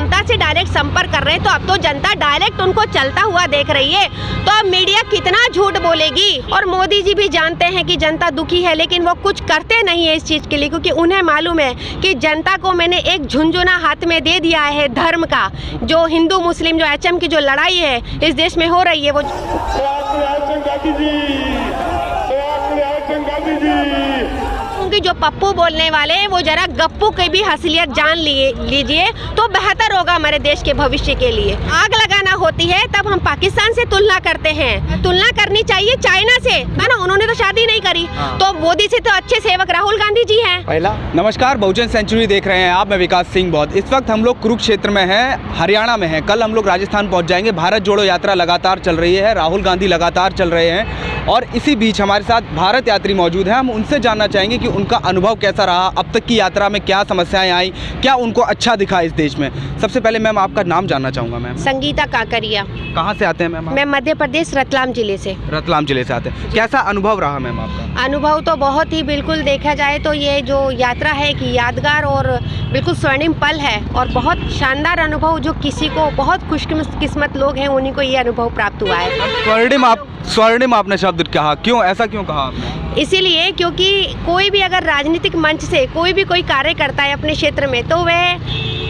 जनता से डायरेक्ट संपर्क कर रहे हैं, तो अब तो जनता डायरेक्ट उनको चलता हुआ देख रही है, तो अब मीडिया कितना झूठ बोलेगी। और मोदी जी भी जानते हैं कि जनता दुखी है, लेकिन वो कुछ करते नहीं है इस चीज़ के लिए, क्योंकि उन्हें मालूम है कि जनता को मैंने एक झुनझुना हाथ में दे दिया है धर्म का। जो हिंदू मुस्लिम जो एचएम की जो लड़ाई है इस देश में हो रही है वो उनकी जो पप्पू बोलने वाले हैं वो जरा गप्पू की भी असलियत जान लीजिए तो बेहतर होगा हमारे देश के भविष्य के लिए। आग लगाना होती है तब हम पाकिस्तान से तुलना करते हैं, तुलना करनी चाहिए चाइना से, है ना। उन्होंने तो शादी नहीं करी, तो मोदी से तो अच्छे सेवक राहुल गांधी जी हैं। पहला नमस्कार, बहुजन सेंचुरी देख रहे हैं आप, मैं विकास सिंह बहुत। इस वक्त हम लोग कुरुक्षेत्र में हैं, हरियाणा में हैं। कल हम लोग राजस्थान पहुंच जाएंगे। भारत जोड़ो यात्रा लगातार चल रही है, राहुल गांधी लगातार चल रहे हैं और इसी बीच हमारे साथ भारत यात्री मौजूद हैं। हम उनसे जानना चाहेंगे कि उनका अनुभव कैसा रहा, अब तक की यात्रा में क्या समस्याएं आई, क्या उनको अच्छा दिखा इस देश में। सबसे पहले मैम आपका नाम जानना चाहूँगा। मैम संगीता काकरिया। कहाँ से आते हैं मैम? मैं मध्य प्रदेश रतलाम जिले से। रतलाम जिले से आते हैं। कैसा अनुभव रहा मैम आपका? अनुभव तो बहुत ही, बिल्कुल देखा जाए तो ये जो यात्रा है कि यादगार और बिल्कुल स्वर्णिम पल है और बहुत शानदार अनुभव। जो किसी को बहुत खुशकिस्मत लोग हैं उन्हीं को ये अनुभव प्राप्त हुआ है। स्वर्णिम आपने शब्द कहा, क्यों, ऐसा क्यों कहा आपने? इसीलिए क्योंकि कोई भी अगर राजनीतिक मंच से कोई भी कोई कार्य करता है अपने क्षेत्र में, तो वह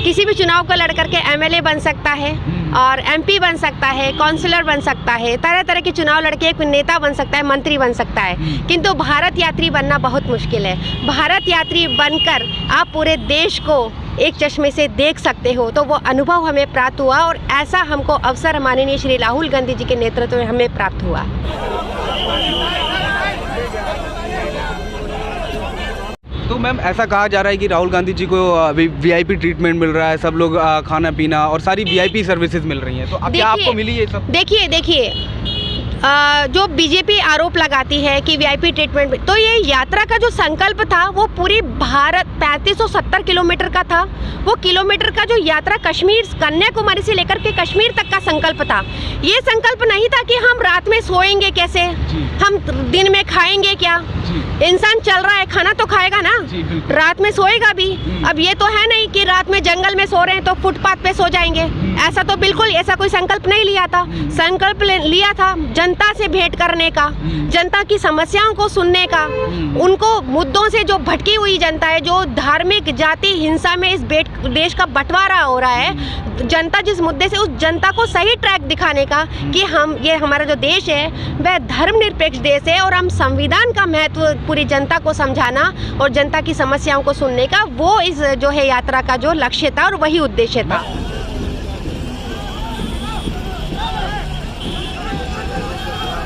किसी भी चुनाव को लड़ करके एमएलए बन सकता है और एमपी बन सकता है, काउंसलर बन सकता है, तरह तरह के चुनाव लड़के एक नेता बन सकता है, मंत्री बन सकता है। किंतु भारत यात्री बनना बहुत मुश्किल है। भारत यात्री बनकर आप पूरे देश को एक चश्मे से देख सकते हो, तो वो अनुभव हमें प्राप्त हुआ और ऐसा हमको अवसर माननीय श्री राहुल गांधी जी के नेतृत्व में हमें प्राप्त हुआ। तो मैम ऐसा कहा जा रहा है कि राहुल गांधी जी को वीआईपी ट्रीटमेंट मिल रहा है, सब लोग खाना पीना और सारी वीआईपी सर्विसेज मिल रही हैं, तो अब क्या आपको मिली ये सब? देखिए जो बीजेपी आरोप लगाती है कि वीआईपी ट्रीटमेंट, तो ये यात्रा का जो संकल्प था वो पूरी भारत 3570 किलोमीटर का था। वो किलोमीटर का जो यात्रा कश्मीर, कन्याकुमारी से लेकर के कश्मीर तक का संकल्प था। ये संकल्प नहीं था कि हम रात में सोएंगे कैसे, हम दिन में खाएंगे क्या। इंसान चल रहा है, खाना तो खाएगा ना, रात में सोएगा भी। अब ये तो है नहीं कि रात में जंगल में सो रहे हैं तो फुटपाथ पे सो जाएंगे, ऐसा तो बिल्कुल ऐसा कोई संकल्प नहीं लिया था। संकल्प लिया था जनता से भेंट करने का, जनता की समस्याओं को सुनने का, उनको मुद्दों से जो भटकी हुई जनता है, जो धार्मिक जाति हिंसा में इस देश का बंटवारा हो रहा है, जनता जिस मुद्दे से, उस जनता को सही ट्रैक दिखाने का कि ये हमारा जो देश है वह धर्मनिरपेक्ष देश है और हम संविधान का महत्व पूरी जनता को समझाना और जनता की समस्याओं को सुनने का, वो इस जो है यात्रा का जो लक्ष्य था और वही उद्देश्य था।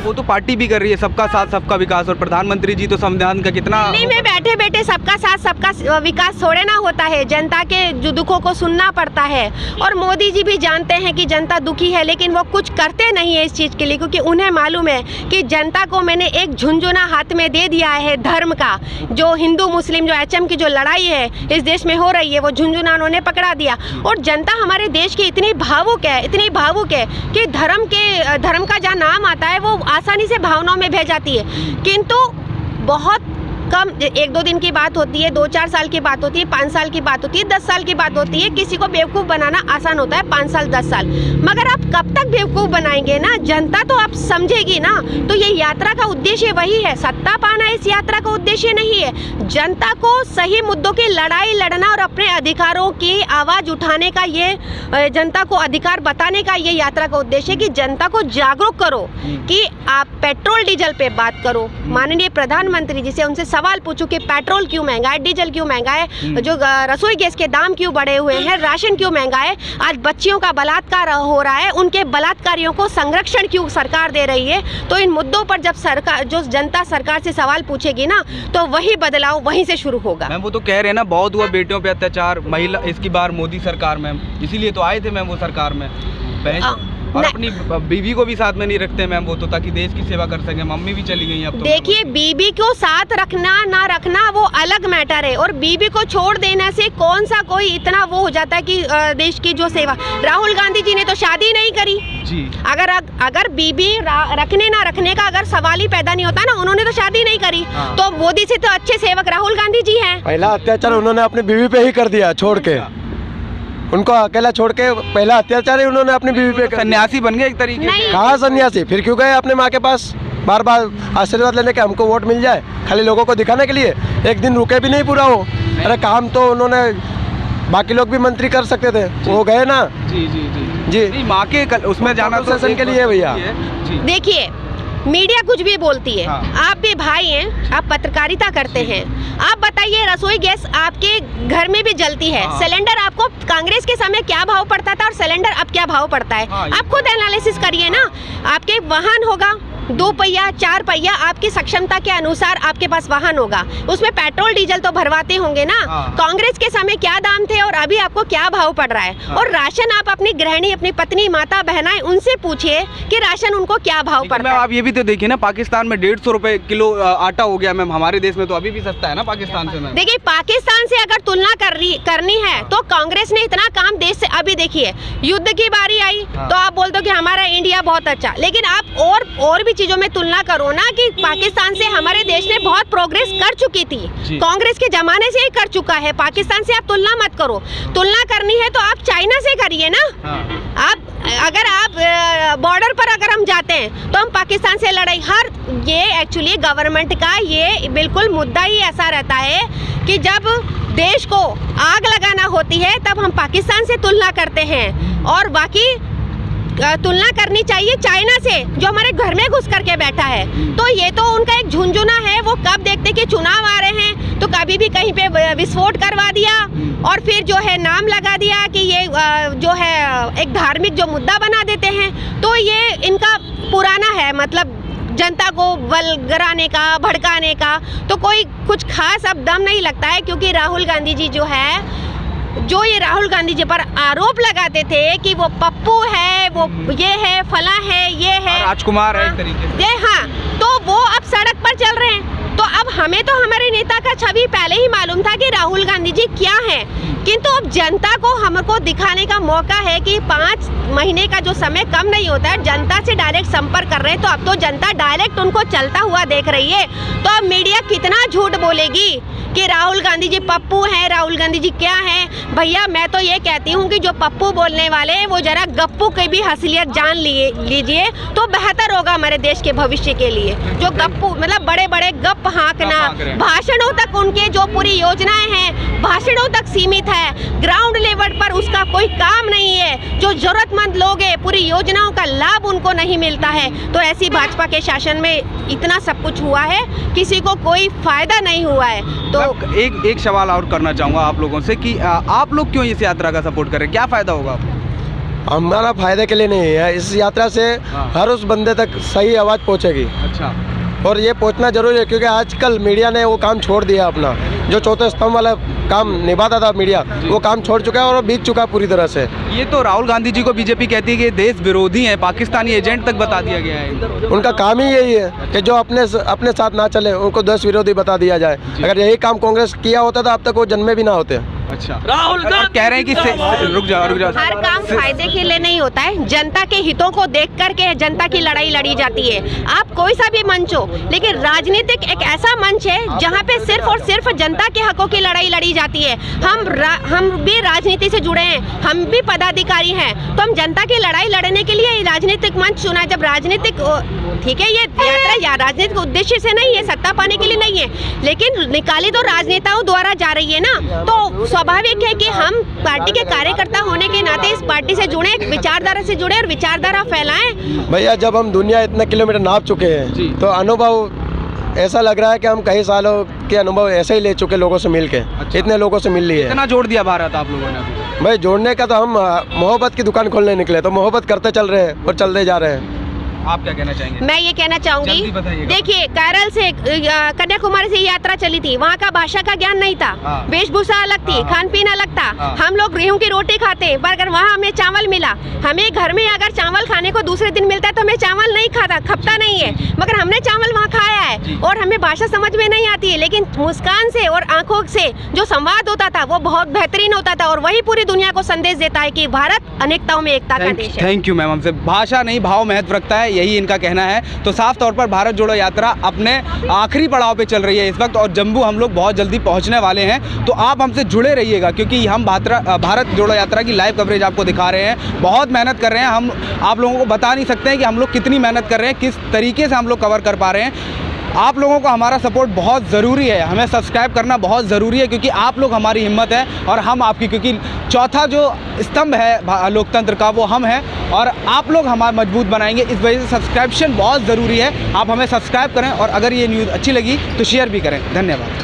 वो तो पार्टी भी कर रही है सबका साथ सबका विकास, और प्रधानमंत्री जी तो संविधान का कितना। दिल्ली में बैठे बैठे सबका साथ सबका विकास थोड़े ना होता है, जनता के जो दुखों को सुनना पड़ता है। और मोदी जी भी जानते हैं कि जनता दुखी है, लेकिन वो कुछ करते नहीं है इस चीज़ के लिए, क्योंकि उन्हें मालूम है कि जनता को मैंने एक झुनझुना हाथ में दे दिया है धर्म का। जो हिंदू मुस्लिम जो एचएम की जो लड़ाई है इस देश में हो रही है वो झुनझुना उन्होंने पकड़ा दिया। और जनता हमारे देश की इतनी भावुक है, इतनी भावुक है कि धर्म का जहाँ नाम आता है वो आसानी से भावनाओं में बह जाती है। किंतु बहुत कम, 1-2 दिन की बात होती है, 2-4 साल की बात होती है, 5 साल की बात होती है, 10 साल की बात होती है। किसी को बेवकूफ़ बनाना आसान होता है 5 साल 10 साल, मगर आप कब तक बेवकूफ़ बनाएंगे ना, जनता तो आप समझेगी ना। तो ये यात्रा का उद्देश्य वही है, सत्ता पाना इस यात्रा का उद्देश्य नहीं है। जनता को सही मुद्दों की लड़ाई लड़ना और अपने अधिकारों की आवाज़ उठाने का, ये जनता को अधिकार बताने का ये यात्रा का उद्देश्य है कि जनता को जागरूक करो कि आप पेट्रोल डीजल पे बात करो। माननीय प्रधानमंत्री जी से उनसे सवाल पूछो कि पेट्रोल क्यों महंगा है, डीजल क्यों महंगा है, जो रसोई गैस के दाम क्यों बढ़े हुए हैं, राशन क्यों महंगा है, आज बच्चियों का बलात्कार हो रहा है, उनके बलात्कारियों को संरक्षण क्यों सरकार दे रही है। तो इन मुद्दों पर जब सरकार, जो जनता सरकार से सवाल पूछेगी ना, तो वही बदलाव वहीं से शुरू होगा। मैम वो तो कह रहे हैं ना, बहुत हुआ बेटियों पे अत्याचार, महिला, इसकी बार मोदी सरकार मैम, इसीलिए तो आए थे मैम वो सरकार में। और अपनी बीवी को भी साथ में नहीं रखते मैम वो तो, ताकि देश की सेवा कर सके। मम्मी भी चली गई अब तो। देखिए बीवी को साथ रखना ना रखना वो अलग मैटर है, और बीवी को छोड़ देने से कौन सा कोई इतना वो हो जाता है कि देश की जो सेवा। राहुल गांधी जी ने तो शादी नहीं करी जी। अगर बीवी रखने ना रखने का अगर सवाल ही पैदा नहीं होता ना, उन्होंने तो शादी नहीं करी। तो मोदी से तो अच्छे सेवक राहुल गांधी जी हैं। पहला अत्याचार उन्होंने अपनी बीवी पे ही कर दिया छोड़ के, उनको अकेला छोड़ के पहला अत्याचार ही उन्होंने अपनी बीवी पे कर दिया। सन्यासी बन गए एक तरीके से। नहीं। कहाँ सन्यासी, फिर क्यों गए अपने माँ के पास बार बार आशीर्वाद लेने के, हमको वोट मिल जाए, खाली लोगों को दिखाने के लिए। एक दिन रुके भी नहीं पूरा वो। अरे काम तो उन्होंने, बाकी लोग भी मंत्री कर सकते थे, वो गए ना। जी जी जी जी नहीं, माँ के उसमें जाना तो सेशन के लिए भैया। जी देखिए, मीडिया कुछ भी बोलती है। हाँ। आप भी भाई हैं, आप पत्रकारिता करते हैं। आप बताइए, रसोई गैस आपके घर में भी जलती है। हाँ। सिलेंडर आपको कांग्रेस के समय क्या भाव पड़ता था और सिलेंडर अब क्या भाव पड़ता है? हाँ, आप खुद एनालिसिस करिए ना। आपके वाहन होगा 2 पहिया 4 पहिया, आपकी सक्षमता के अनुसार आपके पास वाहन होगा, उसमें पेट्रोल डीजल तो भरवाते होंगे ना। हाँ। कांग्रेस के समय क्या दाम थे और अभी आपको क्या भाव पड़ रहा है? हाँ। और राशन आप अपनी गृहिणी, अपनी पत्नी, माता, बहनाएं, उनसे पूछिए कि राशन उनको क्या भाव लेकिन पड़ता मैम है। आप ये भी तो देखिए ना, पाकिस्तान में 150 रुपए किलो आटा हो गया मैम, हमारे देश में तो अभी भी सस्ता है ना पाकिस्तान से मैम। देखिए, पाकिस्तान से अगर तुलना करनी है तो कांग्रेस ने इतना काम देश से, अभी देखिए युद्ध की बारी आई हाँ। तो आप बोलते हो कि हमारा इंडिया बहुत अच्छा, लेकिन आप और भी चीजों में तुलना करो ना कि पाकिस्तान से हमारे देश ने बहुत प्रोग्रेस कर चुकी थी, जी। कांग्रेस के जमाने से ही कर चुका है। पाकिस्तान से आप तुलना मत करो। तुलना करनी है तो आप चाइना से करिए ना। हाँ। अगर आप बॉर्डर पर अगर हम जाते हैं तो हम पाकिस्तान से लड़ाई, ये एक्चुअली गवर्नमेंट का ये बिल्कुल मुद्दा ही ऐसा रहता है कि जब देश को आग लगाना होती है तब हम पाकिस्तान से तुलना करते हैं, और बाकी तुलना करनी चाहिए चाइना से जो हमारे घर में घुस करके बैठा है। तो ये तो उनका एक झुंझुना है। वो कब देखते कि चुनाव आ रहे हैं तो कभी भी कहीं पे विस्फोट करवा दिया और फिर जो है नाम लगा दिया कि ये जो है एक धार्मिक जो मुद्दा बना देते हैं। तो ये इनका पुराना है, मतलब जनता को बलगराने का, भड़काने का। तो कोई कुछ खास अब दम नहीं लगता है, क्योंकि राहुल गांधी जी जो ये राहुल गांधी जी पर आरोप लगाते थे कि वो पप्पू है, वो ये है, फला है, ये है, राजकुमार है एक तरीके से। हाँ, तो वो अब सड़क पर चल रहे हैं। तो अब हमें तो हमारे नेता का छवि पहले ही मालूम था कि राहुल गांधी जी क्या है, किंतु अब जनता को हमको दिखाने का मौका है कि 5 महीने का जो समय कम नहीं होता है, जनता से डायरेक्ट संपर्क कर रहे हैं। तो अब तो जनता डायरेक्ट उनको चलता हुआ देख रही है। तो अब मीडिया कितना झूठ बोलेगी कि राहुल गांधी जी पप्पू हैं, राहुल गांधी जी क्या हैं। भैया, मैं तो ये कहती हूँ कि जो पप्पू बोलने वाले हैं वो जरा गप्पू की भी असलियत जान लीजिए तो बेहतर होगा हमारे देश के भविष्य के लिए। जो गप्पू मतलब बड़े बड़े गप हाँकना, भाषणों तक उनके जो पूरी योजनाएं हैं भाषणों तक सीमित है, ग्राउंड लेवल पर उसका कोई काम नहीं है। जो जरूरतमंद लोग हैं पूरी योजनाओं का लाभ उनको नहीं मिलता है। तो ऐसी भाजपा के शासन में इतना सब कुछ हुआ है, किसी को कोई फायदा नहीं हुआ है। तो एक सवाल और करना चाहूँगा आप लोगों से कि आप लोग क्यों इस यात्रा का सपोर्ट करें, क्या फ़ायदा होगा आपको? हमारा फायदे के लिए नहीं है। इस यात्रा से हर उस बंदे तक सही आवाज़ पहुंचेगी। अच्छा। और ये पहुंचना जरूरी है, क्योंकि आजकल मीडिया ने वो काम छोड़ दिया अपना। जो चौथे स्तंभ वाला काम निभाता था मीडिया, वो काम छोड़ चुका है और बीत चुका पूरी तरह से। ये तो राहुल गांधी जी को बीजेपी कहती है कि देश विरोधी है, पाकिस्तानी एजेंट तक बता दिया गया है। उनका काम ही यही है कि जो अपने साथ ना चले उनको देश विरोधी बता दिया जाए। अगर यही काम कांग्रेस किया होता तो अब तक वो जन्मे भी ना होते। अच्छा, राहुल कह रहे हैं कि रुक जाओ हर काम फायदे के लिए नहीं होता है, जनता के हितों को देख करके जनता की लड़ाई लड़ी जाती है। आप कोई सा भी मंच हो, लेकिन राजनीतिक एक ऐसा मंच है जहाँ पे सिर्फ और सिर्फ जनता के हकों की लड़ाई लड़ी जाती है। हम भी राजनीति से जुड़े हैं, हम भी पदाधिकारी हैं, तो हम जनता की लड़ाई लड़ने के लिए राजनीतिक मंच चुना है। जब राजनीतिक, ठीक है, ये यात्रा या राजनीतिक उद्देश्य से नहीं है, सत्ता पाने के लिए नहीं है, लेकिन निकाली तो राजनेताओं द्वारा जा रही है ना। तो स्वाभाविक है कि हम पार्टी के कार्यकर्ता होने के नाते इस पार्टी से जुड़े, विचारधारा से जुड़े और विचारधारा फैलाएं। भैया, जब हम दुनिया इतने किलोमीटर नाप चुके हैं तो अनुभव ऐसा लग रहा है कि हम कई सालों के अनुभव ऐसे ही ले चुके लोगों से मिल के। अच्छा। इतने लोगों से मिल लिए। इतना जोड़ दिया भारत आप लोगों ने। भाई, जोड़ने का तो हम मोहब्बत की दुकान खोलने निकले, तो मोहब्बत करते चल रहे हैं और चलते जा रहे हैं। आप क्या कहना चाहेंगे? मैं ये कहना चाहूंगी, देखिए, केरल से कन्याकुमारी से यात्रा चली थी, वहाँ का भाषा का ज्ञान नहीं था, वेशभूषा अलग थी, खान पीन अलग था। हम लोग गेहूं की रोटी खाते हैं, पर अगर वहाँ हमें चावल मिला, हमें घर में अगर चावल खाने को दूसरे दिन मिलता है तो हमें चावल नहीं खपता नहीं है, मगर हमने चावल वहाँ खाया है और हमें भाषा समझ में नहीं आती है, लेकिन मुस्कान से और आंखों से जो संवाद होता था वो बहुत बेहतरीन होता था और वही पूरी दुनिया को संदेश देता है कि भारत अनेकताओं में एकता का देश है। Thank you ma'am. हमसे भाषा नहीं भाव महत्व रखता है, यही इनका कहना है। तो साफ तौर पर भारत जोड़ो यात्रा अपने आखिरी पड़ाव पे चल रही है इस वक्त और जम्मू हम लोग बहुत जल्दी पहुंचने वाले हैं। तो आप हमसे जुड़े रहिएगा क्योंकि हम भारत जोड़ो यात्रा की लाइव कवरेज आपको दिखा रहे हैं। बहुत मेहनत कर रहे हैं हम, आप लोगों को बता नहीं सकते हैं कि हम लोग कितनी मेहनत कर रहे हैं, किस तरीके से हम लोग कवर कर पा रहे हैं। आप लोगों को हमारा सपोर्ट बहुत ज़रूरी है, हमें सब्सक्राइब करना बहुत ज़रूरी है क्योंकि आप लोग हमारी हिम्मत है और हम आपकी, क्योंकि चौथा जो स्तंभ है लोकतंत्र का वो हम हैं और आप लोग हमारा मजबूत बनाएंगे। इस वजह से सब्सक्रिप्शन बहुत ज़रूरी है। आप हमें सब्सक्राइब करें और अगर ये न्यूज़ अच्छी लगी तो शेयर भी करें। धन्यवाद।